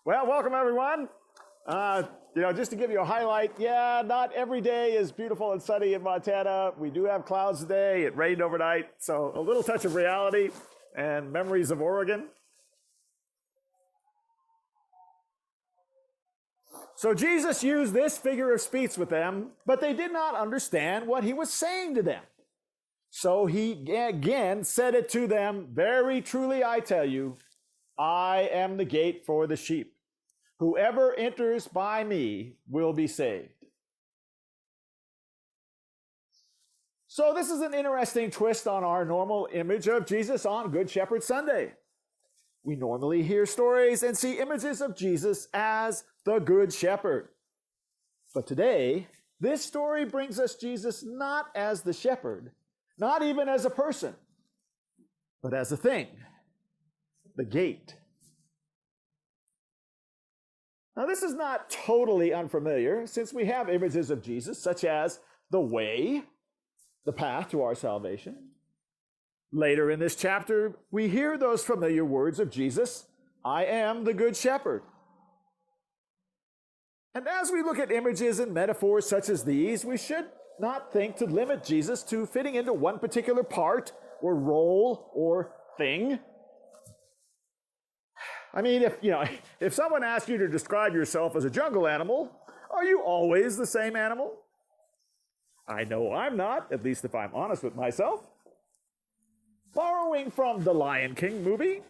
Well, welcome everyone. Just to give you a highlight, not every day is beautiful and sunny in Montana. We do have clouds today. It rained overnight, so a little touch of reality and memories of Oregon. So Jesus used this figure of speech with them, but they did not understand what he was saying to them. So he again said it to them, "Very truly I tell you, I am the gate for the sheep. Whoever enters by me will be saved." So this is an interesting twist on our normal image of Jesus on Good Shepherd Sunday. We normally hear stories and see images of Jesus as the Good Shepherd. But today, this story brings us Jesus not as the shepherd, not even as a person, but as a thing, the gate. Now, this is not totally unfamiliar, since we have images of Jesus such as the way, the path to our salvation. Later in this chapter, we hear those familiar words of Jesus, "I am the Good Shepherd." And as we look at images and metaphors such as these, we should not think to limit Jesus to fitting into one particular part or role or thing. I mean, if someone asks you to describe yourself as a jungle animal, are you always the same animal? I know I'm not, at least if I'm honest with myself. Borrowing from the Lion King movie,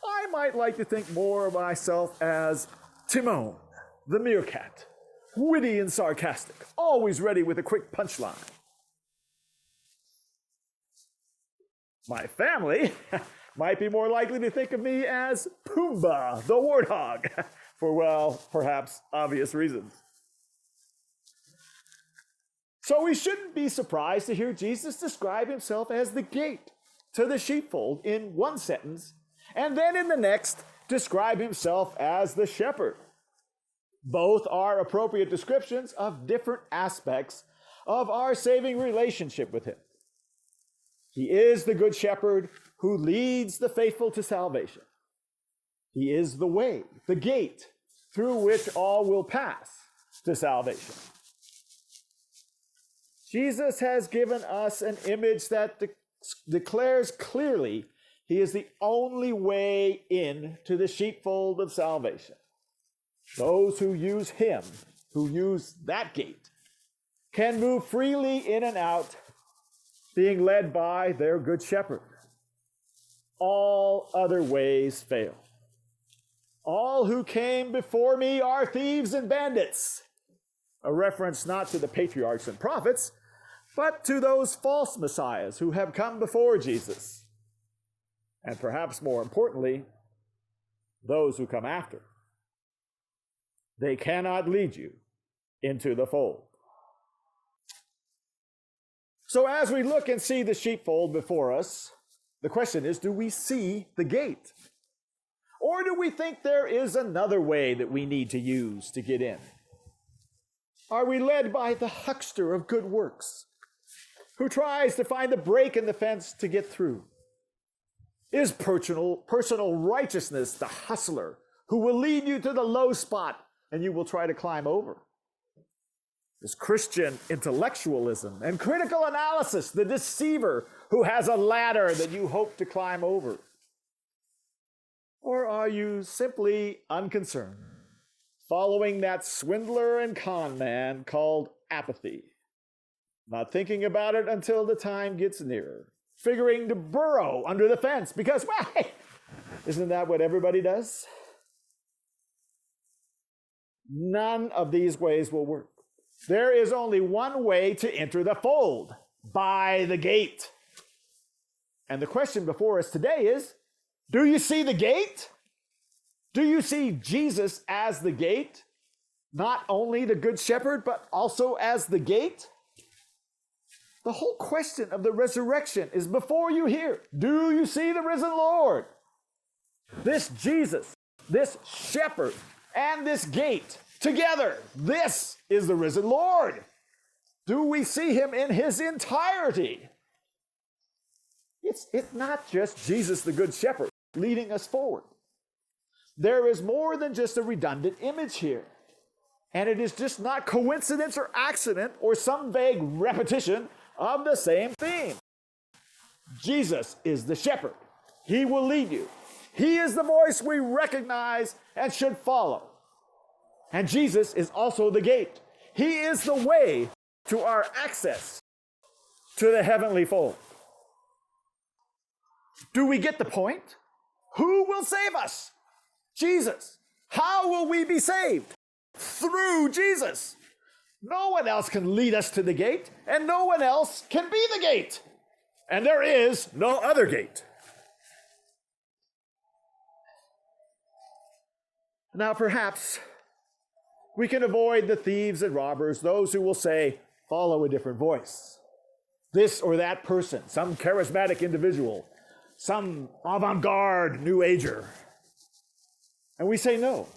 I might like to think more of myself as Timon, the meerkat, witty and sarcastic, always ready with a quick punchline. My family might be more likely to think of me as Pumbaa, the warthog, for, well, perhaps obvious reasons. So we shouldn't be surprised to hear Jesus describe himself as the gate to the sheepfold in one sentence, and then in the next, describe himself as the shepherd. Both are appropriate descriptions of different aspects of our saving relationship with him. He is the Good Shepherd who leads the faithful to salvation. He is the way, the gate, through which all will pass to salvation. Jesus has given us an image that declares clearly he is the only way in to the sheepfold of salvation. Those who use him, who use that gate, can move freely in and out, being led by their Good Shepherd. All other ways fail. All who came before me are thieves and bandits. A reference not to the patriarchs and prophets, but to those false messiahs who have come before Jesus. And perhaps more importantly, those who come after. They cannot lead you into the fold. So as we look and see the sheepfold before us, the question is, do we see the gate? Or do we think there is another way that we need to use to get in? Are we led by the huckster of good works, who tries to find the break in the fence to get through? Is personal righteousness the hustler who will lead you to the low spot and you will try to climb over? Is Christian intellectualism and critical analysis the deceiver who has a ladder that you hope to climb over? Or are you simply unconcerned, following that swindler and con man called apathy, not thinking about it until the time gets nearer, figuring to burrow under the fence because, well, hey, isn't that what everybody does? None of these ways will work. There is only one way to enter the fold, by the gate. And the question before us today is, do you see the gate? Do you see Jesus as the gate? Not only the Good Shepherd, but also as the gate? The whole question of the resurrection is before you here. Do you see the risen Lord? This Jesus, this shepherd, and this gate together, this is the risen Lord. Do we see him in his entirety? It's not just Jesus, the Good Shepherd, leading us forward. There is more than just a redundant image here. And it is just not coincidence or accident or some vague repetition of the same theme. Jesus is the shepherd. He will lead you. He is the voice we recognize and should follow. And Jesus is also the gate. He is the way to our access to the heavenly fold. Do we get the point? Who will save us? Jesus. How will we be saved? Through Jesus. No one else can lead us to the gate, and no one else can be the gate. And there is no other gate. Now, perhaps we can avoid the thieves and robbers, those who will say, follow a different voice. This or that person, some charismatic individual, some avant-garde New Ager. And we say, no,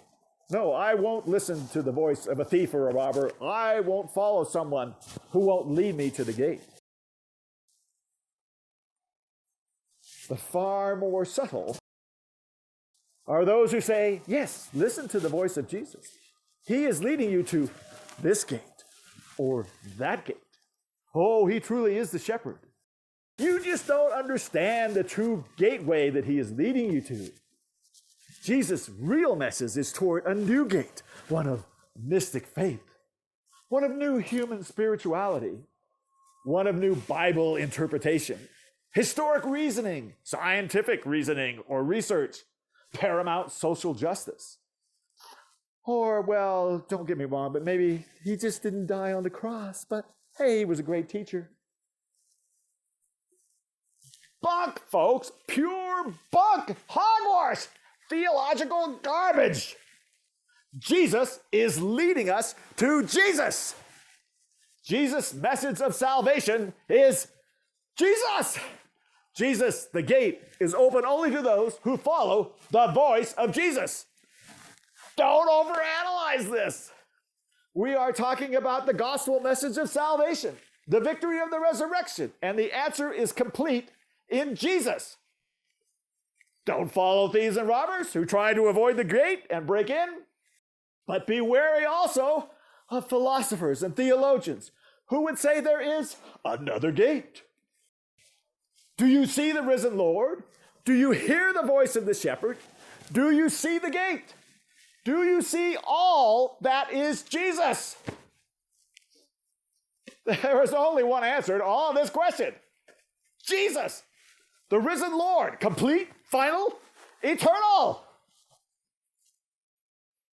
I won't listen to the voice of a thief or a robber. I won't follow someone who won't lead me to the gate. But far more subtle are those who say, yes, listen to the voice of Jesus. He is leading you to this gate or that gate. Oh, he truly is the shepherd. You just don't understand the true gateway that he is leading you to. Jesus' real message is toward a new gate, one of mystic faith, one of new human spirituality, one of new Bible interpretation, historic reasoning, scientific reasoning or research, paramount social justice. Or, well, don't get me wrong, but maybe he just didn't die on the cross, but hey, he was a great teacher. Bunk, folks, pure bunk, hogwash, theological garbage. Jesus is leading us to Jesus. Jesus' message of salvation is Jesus. Jesus, the gate, is open only to those who follow the voice of Jesus. Don't overanalyze this. We are talking about the gospel message of salvation, the victory of the resurrection, and the answer is complete in Jesus. Don't follow thieves and robbers who try to avoid the gate and break in, but be wary also of philosophers and theologians who would say there is another gate. Do you see the risen Lord? Do you hear the voice of the shepherd? Do you see the gate? Do you see all that is Jesus? There is only one answer to all of this question. Jesus, the risen Lord, complete, final, eternal.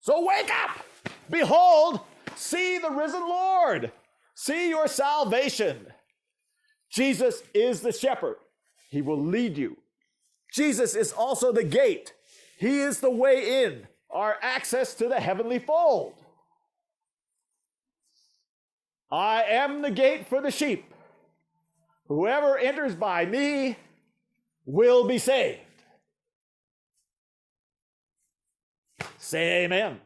So wake up, behold, see the risen Lord, see your salvation. Jesus is the shepherd. He will lead you. Jesus is also the gate. He is the way in, our access to the heavenly fold. I am the gate for the sheep. Whoever enters by me will be saved. Say amen.